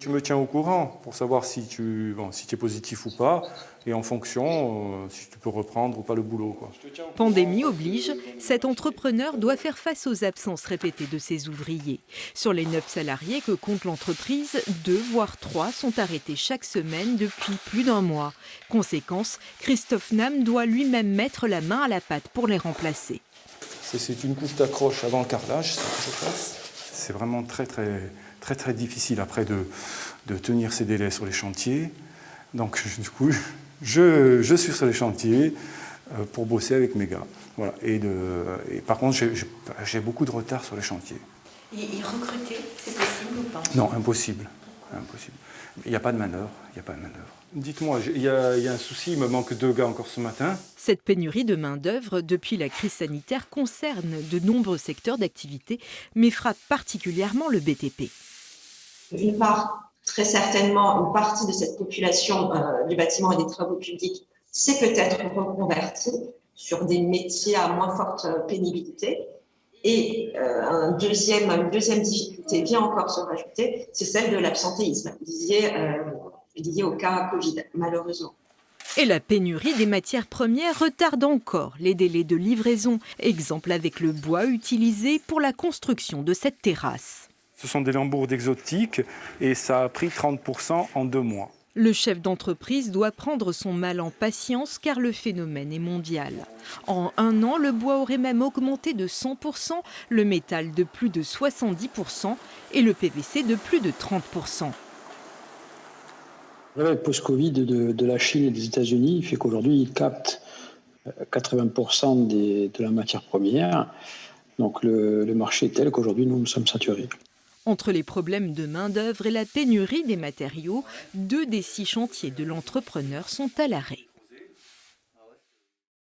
Tu me tiens au courant pour savoir si tu es positif ou pas, et en fonction, si tu peux reprendre ou pas le boulot, quoi. Pandémie oblige, cet entrepreneur doit faire face aux absences répétées de ses ouvriers. Sur les 9 salariés que compte l'entreprise, 2 voire 3 sont arrêtés chaque semaine depuis plus d'un mois. Conséquence, Christophe Nam doit lui-même mettre la main à la pâte pour les remplacer. C'est une couche d'accroche avant le carrelage, ça que je fasse. C'est vraiment très difficile après de tenir ces délais sur les chantiers. Donc du coup, je suis sur les chantiers pour bosser avec mes gars. Voilà. Et par contre, j'ai beaucoup de retard sur les chantiers. Et recruter, c'est possible ou pas? Non, impossible. Impossible. Il n'y a pas de manœuvre. Dites-moi, il y a un souci, il me manque 2 gars encore ce matin. Cette pénurie de main-d'œuvre depuis la crise sanitaire concerne de nombreux secteurs d'activité, mais frappe particulièrement le BTP. D'une part, très certainement, une partie de cette population du bâtiment et des travaux publics s'est peut-être reconvertie sur des métiers à moins forte pénibilité. Et une deuxième difficulté vient encore se rajouter, c'est celle de l'absentéisme lié au cas Covid, malheureusement. Et la pénurie des matières premières retarde encore les délais de livraison. Exemple avec le bois utilisé pour la construction de cette terrasse. Ce sont des lambourdes exotiques et ça a pris 30% en 2 mois. Le chef d'entreprise doit prendre son mal en patience car le phénomène est mondial. En 1 an, le bois aurait même augmenté de 100%, le métal de plus de 70% et le PVC de plus de 30%. Le post-Covid de la Chine et des États-Unis fait qu'aujourd'hui, ils captent 80% de la matière première. Donc le marché est tel qu'aujourd'hui, nous sommes saturés. Entre les problèmes de main-d'œuvre et la pénurie des matériaux, 2 des 6 chantiers de l'entrepreneur sont à l'arrêt.